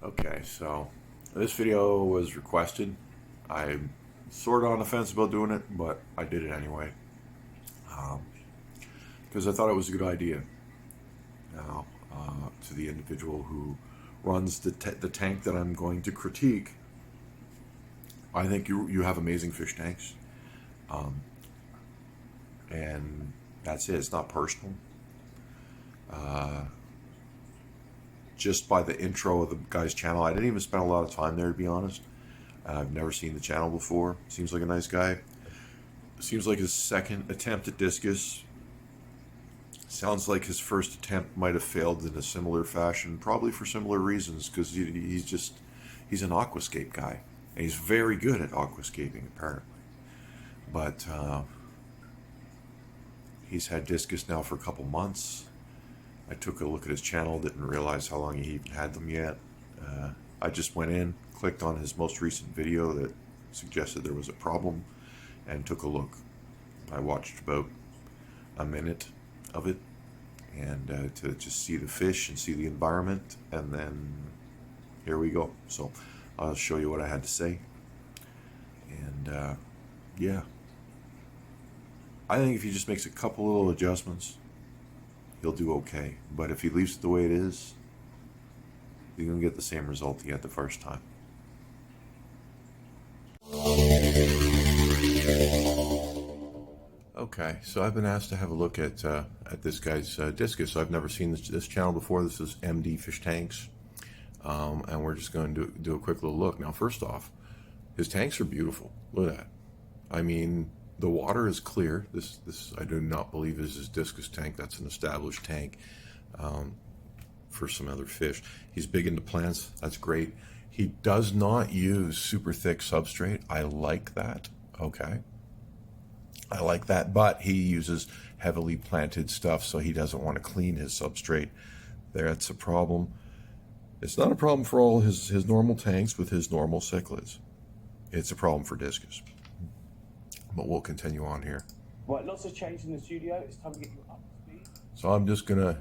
Okay, so this video was requested. I'm sort of on the fence about doing it, but I did it anyway because I thought it was a good idea. Now, to the individual who runs the tank that I'm going to critique, I think you have amazing fish tanks, and that's it. It's not personal. Just by the intro of the guy's channel, I didn't even spend a lot of time there, to be honest. I've never seen the channel before. Seems like a nice guy. Seems like his second attempt at discus. Sounds like his first attempt might have failed in a similar fashion, probably for similar reasons, because he's an aquascape guy. And he's very good at aquascaping, apparently. But he's had discus now for a couple months. I took a look at his channel, didn't realize how long he even had them yet. I just went in, clicked on his most recent video that suggested there was a problem, and took a look. I watched about a minute of it, and to just see the fish and see the environment, and then here we go. So I'll show you what I had to say. And yeah, I think if he just makes a couple little adjustments, he'll do okay. But if he leaves it the way it is, you're going to get the same result he had the first time. Okay, so I've been asked to have a look at this guy's discus. I've never seen this channel before. This is MD Fish Tanks, and we're just going to do a quick little look. Now, first off, his tanks are beautiful. Look at that. I mean, the water is clear. This I do not believe is his discus tank. That's an established tank for some other fish. He's big into plants. That's great. He does not use super thick substrate. I like that. Okay. I like that, but he uses heavily planted stuff, so he doesn't want to clean his substrate. That's a problem. It's not a problem for all his normal tanks with his normal cichlids. It's a problem for discus. But we'll continue on here. Right, lots of change in the studio. It's time to get you up to speed. So I'm just gonna,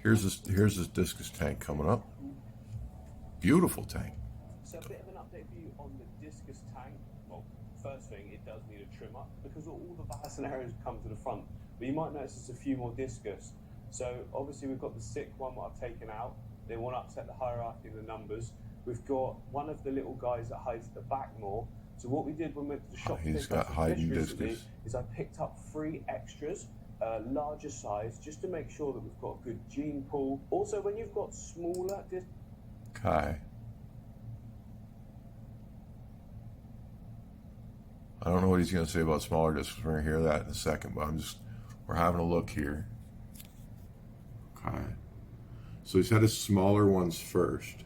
here's his discus tank coming up. Beautiful tank. So a bit of an update for you on the discus tank. Well, first thing, it does need a trim up because all the valves and areas come to the front. But you might notice there's a few more discus. So obviously we've got the sick one that I've taken out. They want to upset the hierarchy of the numbers. We've got one of the little guys that hides at the back more. So what we did when we went to the shop He's got hiding discus. is I picked up 3 extras, larger size, just to make sure that we've got a good gene pool. Also, when you've got smaller discus. Okay. I don't know what he's going to say about smaller discs. We're going to hear that in a second, but we're having a look here. Okay. So he's had his smaller ones first.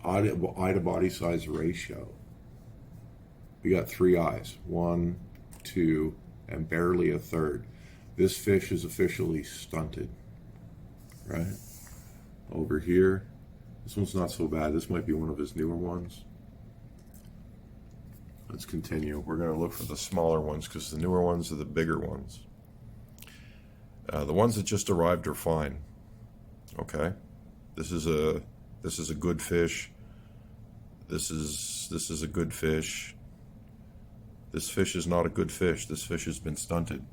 Eye to body size ratio. We got 3 eyes. 1, 2, and barely a third. This fish is officially stunted. Right? Over here. This one's not so bad. This might be one of his newer ones. Let's continue. We're going to look for the smaller ones because the newer ones are the bigger ones. The ones that just arrived are fine. Okay, this is a good fish. This is a good fish. This fish is not a good fish. This fish has been stunted.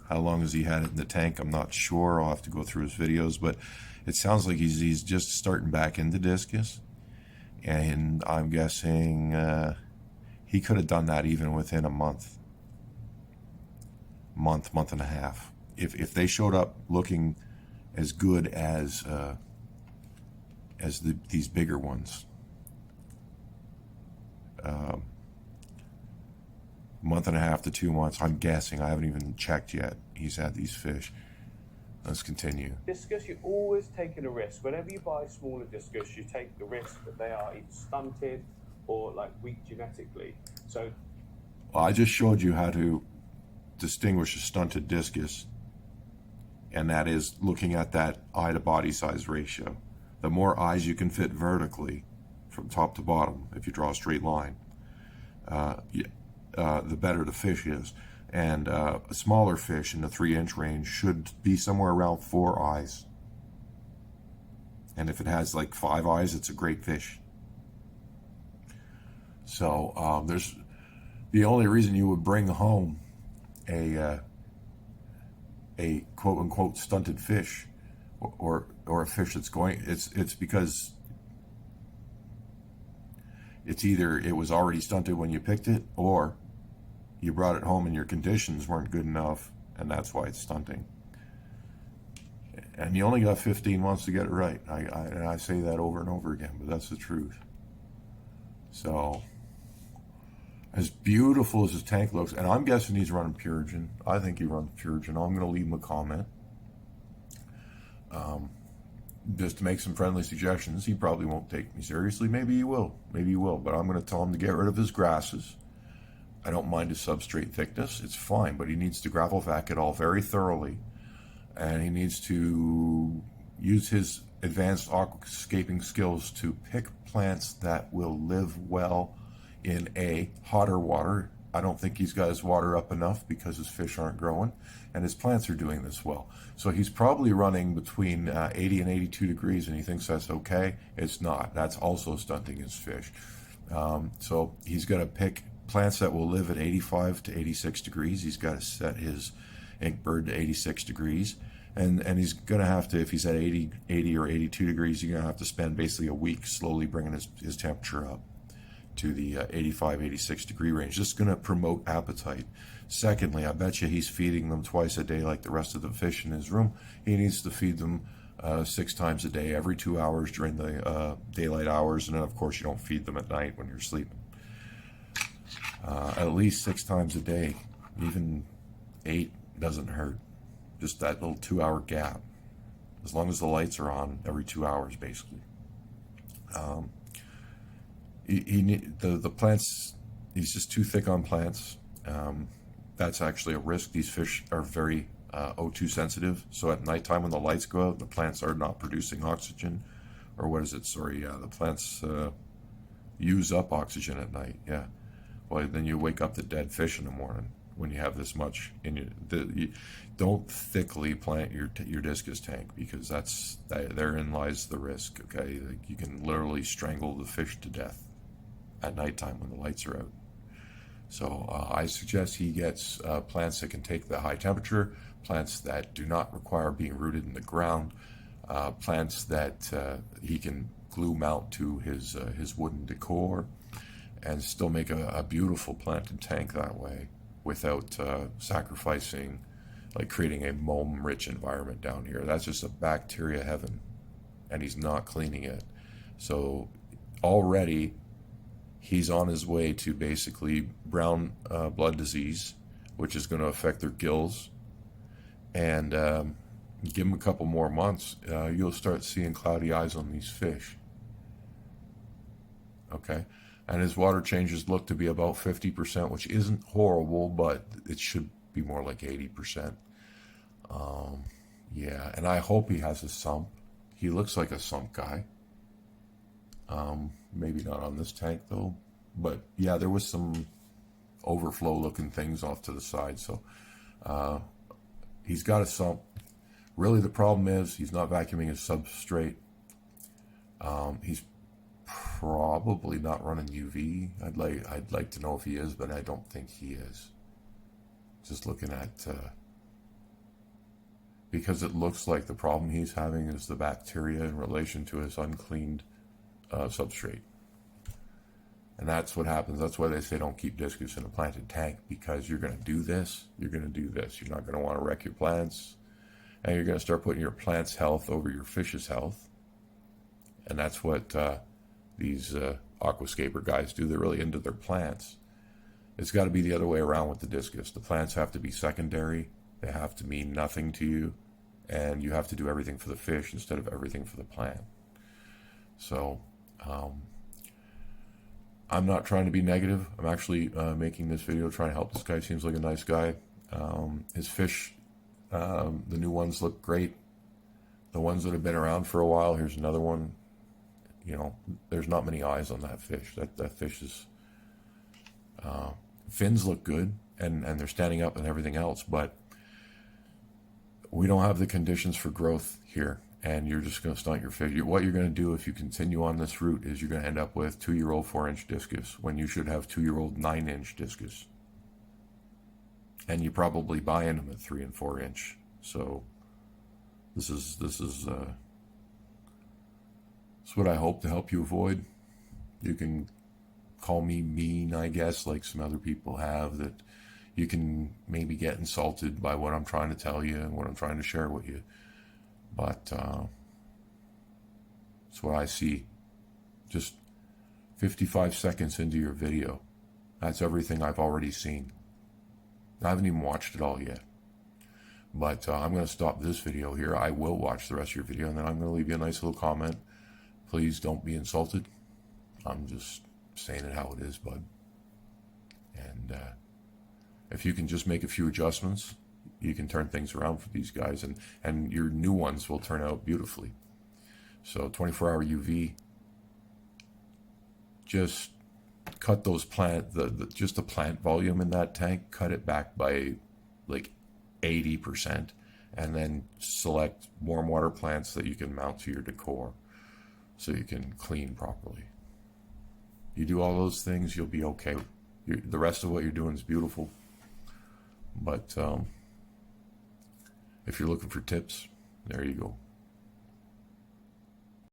How long has he had it in the tank? I'm not sure. I'll have to go through his videos, but it sounds like he's just starting back into discus, and I'm guessing he could have done that even within a month and a half. If they showed up looking as good as these bigger ones, month and a half to 2 months, I'm guessing. I haven't even checked yet. He's had these fish. Let's continue. Discus, you're always taking a risk. Whenever you buy smaller discus, you take the risk that they are either stunted or like weak genetically. So well, I just showed you how to distinguish a stunted discus, and that is looking at that eye to body size ratio. The more eyes you can fit vertically from top to bottom, if you draw a straight line, the better the fish is. And a smaller fish in the 3-inch range should be somewhere around 4 eyes. And if it has like 5 eyes, it's a great fish. So there's the only reason you would bring home a quote unquote stunted fish, or a fish that's going, it's because it's either it was already stunted when you picked it, or you brought it home and your conditions weren't good enough, and that's why it's stunting. And you only got 15 months to get it right. And I say that over and over again, but that's the truth. So, as beautiful as his tank looks, and I'm guessing he's running Purigen. I think he runs Purigen. I'm going to leave him a comment. Just to make some friendly suggestions. He probably won't take me seriously. Maybe he will. Maybe he will. But I'm going to tell him to get rid of his grasses. I don't mind his substrate thickness. It's fine. But he needs to gravel vac it all very thoroughly. And he needs to use his advanced aquascaping skills to pick plants that will live well in hotter water. I don't think he's got his water up enough because his fish aren't growing, and his plants are doing this well. So he's probably running between 80 and 82 degrees, and he thinks that's okay. It's not. That's also stunting his fish. So he's going to pick plants that will live at 85 to 86 degrees. He's got to set his ink bird to 86 degrees. And he's going to have to, if he's at 80 or 82 degrees, you're going to have to spend basically a week slowly bringing his temperature up to the 85, 86 degree range. This is going to promote appetite. Secondly, I bet you he's feeding them twice a day like the rest of the fish in his room. He needs to feed them 6 times a day, every 2 hours during the daylight hours. And then, of course, you don't feed them at night when you're sleeping. At least 6 times a day. Even 8 doesn't hurt. Just that little 2-hour gap. As long as the lights are on every 2 hours, basically. The plants, he's just too thick on plants. That's actually a risk. These fish are very O2 sensitive. So at nighttime when the lights go out, the plants are not producing oxygen. Or what is it? Sorry, the plants use up oxygen at night. Yeah. Well, then you wake up the dead fish in the morning when you have this much in you. Don't thickly plant your discus tank, because therein lies the risk. Okay, like you can literally strangle the fish to death at nighttime when the lights are out. So I suggest he gets plants that can take the high temperature, plants that do not require being rooted in the ground, plants that he can glue mount to his wooden decor, and still make a beautiful planted tank that way, without sacrificing, like creating a moam-rich environment down here. That's just a bacteria heaven, and he's not cleaning it. So already he's on his way to basically brown blood disease, which is going to affect their gills. And give him a couple more months, you'll start seeing cloudy eyes on these fish. Okay? And his water changes look to be about 50%, which isn't horrible, but it should be more like 80%. Yeah, and I hope he has a sump. He looks like a sump guy. Maybe not on this tank, though. But, yeah, there was some overflow-looking things off to the side. So he's got a sump. Really, the problem is he's not vacuuming his substrate. He's probably not running UV. I'd like to know if he is, but I don't think he is. Just looking at, because it looks like the problem he's having is the bacteria in relation to his uncleaned substrate. And that's what happens. That's why they say don't keep discus in a planted tank, because you're going to do this. You're going to do this. You're not going to want to wreck your plants, and you're going to start putting your plant's health over your fish's health. And that's what these aquascaper guys do. They're really into their plants. It's got to be the other way around with the discus. The plants have to be secondary. They have to mean nothing to you, and you have to do everything for the fish instead of everything for the plant. So I'm not trying to be negative. I'm actually making this video trying to help this guy. Seems like a nice guy. His fish, the new ones look great. The ones that have been around for a while, here's another one. You know, there's not many eyes on that fish. That fish is, fins look good, and they're standing up and everything else, but we don't have the conditions for growth here. and you're just going to stunt your fish. What you're going to do if you continue on this route is you're going to end up with 2-year-old 4-inch discus when you should have 2-year-old 9-inch discus. And you're probably buying them at 3 and 4-inch. So this is what I hope to help you avoid. You can call me mean, I guess, like some other people have, that you can maybe get insulted by what I'm trying to tell you and what I'm trying to share with you. But it's what I see. Just 55 seconds into your video. That's everything I've already seen. I haven't even watched it all yet. But I'm going to stop this video here. I will watch the rest of your video, and then I'm going to leave you a nice little comment. Please don't be insulted. I'm just saying it how it is, bud. And if you can just make a few adjustments, you can turn things around for these guys, and your new ones will turn out beautifully. So 24-hour UV, just cut those just the plant volume in that tank, cut it back by like 80%, and then select warm water plants that you can mount to your decor so you can clean properly. You do all those things, you'll be okay. The rest of what you're doing is beautiful. But if you're looking for tips, there you go.